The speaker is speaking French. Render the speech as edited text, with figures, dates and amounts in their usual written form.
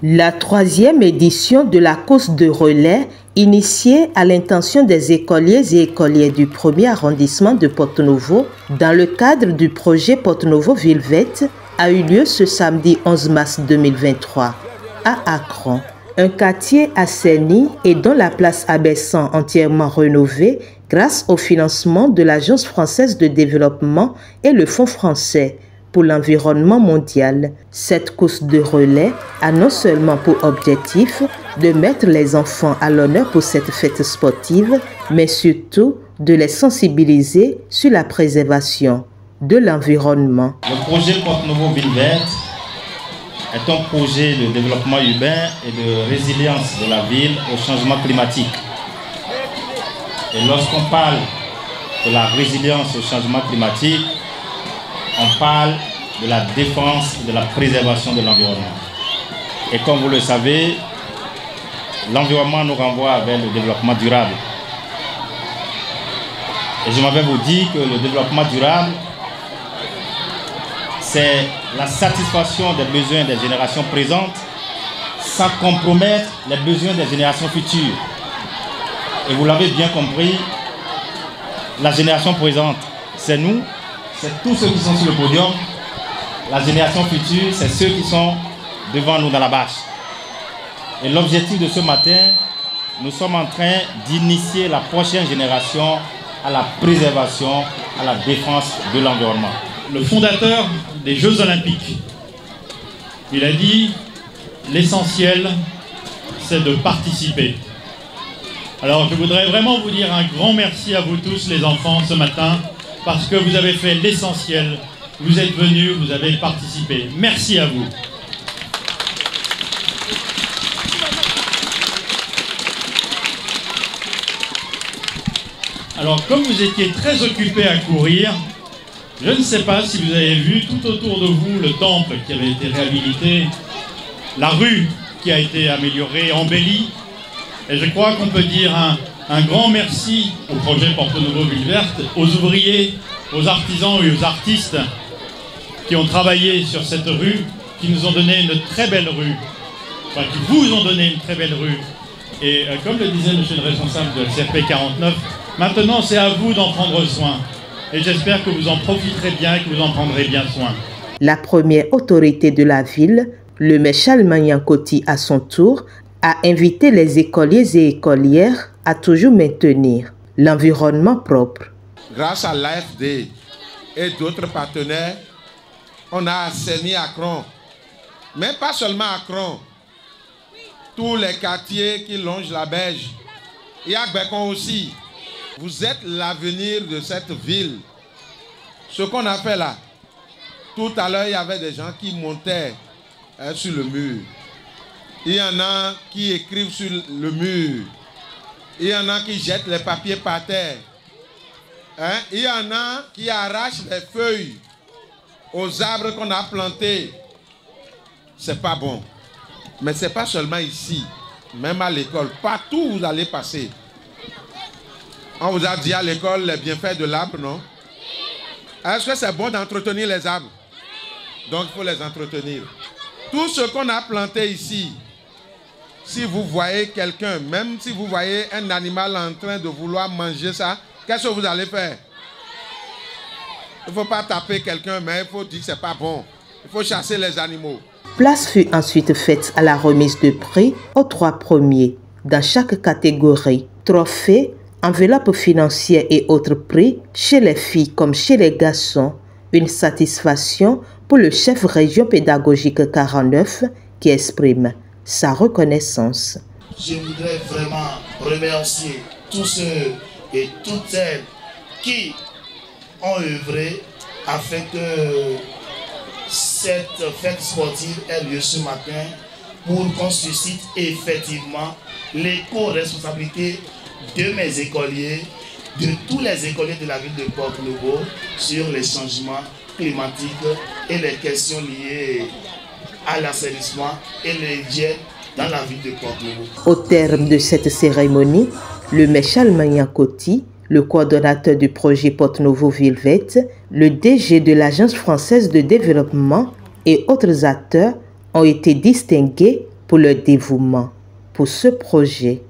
La 3e édition de la course de relais, initiée à l'intention des écoliers et écolières du 1er arrondissement de Porto-Novo, dans le cadre du projet Porto-Novo Ville Verte, a eu lieu ce samedi 11 mars 2023 à Accron. Un quartier assaini et dont la place Abessan entièrement rénovée grâce au financement de l'Agence française de développement et le Fonds français pour l'environnement mondial. Cette course de relais a non seulement pour objectif de mettre les enfants à l'honneur pour cette fête sportive, mais surtout de les sensibiliser sur la préservation de l'environnement. Le projet Porto-Novo Ville Verte est un projet de développement urbain et de résilience de la ville au changement climatique. Et lorsqu'on parle de la résilience au changement climatique, on parle de la défense et de la préservation de l'environnement. Et comme vous le savez, l'environnement nous renvoie vers le développement durable. Et je m'avais vous dire que le développement durable, c'est la satisfaction des besoins des générations présentes sans compromettre les besoins des générations futures. Et vous l'avez bien compris, la génération présente, c'est nous, c'est tous ceux qui sont sur le podium. La génération future, c'est ceux qui sont devant nous dans la bâche. Et l'objectif de ce matin, nous sommes en train d'initier la prochaine génération à la préservation, à la défense de l'environnement. Le fondateur des Jeux Olympiques, il a dit l'essentiel c'est de participer. Alors je voudrais vraiment vous dire un grand merci à vous tous les enfants ce matin parce que vous avez fait l'essentiel, vous êtes venus, vous avez participé. Merci à vous. Alors comme vous étiez très occupés à courir, je ne sais pas si vous avez vu tout autour de vous le temple qui avait été réhabilité, la rue qui a été améliorée, embellie. Et je crois qu'on peut dire un grand merci au projet Porto-Novo Ville Verte, aux ouvriers, aux artisans et aux artistes qui ont travaillé sur cette rue, qui nous ont donné une très belle rue, enfin qui vous ont donné une très belle rue. Et comme le disait monsieur le responsable de CRP 49, maintenant c'est à vous d'en prendre soin. Et j'espère que vous en profiterez bien et que vous en prendrez bien soin. La première autorité de la ville, le maire Charles Manyankoti à son tour, a invité les écoliers et écolières à toujours maintenir l'environnement propre. Grâce à l'AFD et d'autres partenaires, on a assaini Accron. Mais pas seulement Accron. Tous les quartiers qui longent la berge. Et à Gbekon aussi. Vous êtes l'avenir de cette ville. Ce qu'on a fait là, tout à l'heure, il y avait des gens qui montaient sur le mur. Il y en a qui écrivent sur le mur. Il y en a qui jettent les papiers par terre. Il y en a qui arrachent les feuilles aux arbres qu'on a plantés. C'est pas bon. Mais c'est pas seulement ici, même à l'école. Partout où vous allez passer. On vous a dit à l'école les bienfaits de l'arbre, non? Est-ce que c'est bon d'entretenir les arbres? Donc il faut les entretenir. Tout ce qu'on a planté ici, si vous voyez quelqu'un, même si vous voyez un animal en train de vouloir manger ça, qu'est-ce que vous allez faire? Il ne faut pas taper quelqu'un, mais il faut dire que ce n'est pas bon. Il faut chasser les animaux. Place fut ensuite faite à la remise de prix aux 3 premiers dans chaque catégorie. Trophées, enveloppes financières et autres prix chez les filles comme chez les garçons. Une satisfaction pour le chef région pédagogique 49 qui exprime sa reconnaissance. Je voudrais vraiment remercier tous ceux et toutes celles qui ont œuvré afin que cette fête sportive ait lieu ce matin pour qu'on suscite effectivement l'éco-responsabilité de mes écoliers, de tous les écoliers de la ville de Porto-Novo sur les changements climatiques et les questions liées à l'assainissement et l'hygiène dans la ville de Porto-Novo. Au terme de cette cérémonie, le maire Charles Manyankoti, le coordonnateur du projet Porto-Novo Ville Verte, le DG de l'Agence française de développement et autres acteurs ont été distingués pour leur dévouement pour ce projet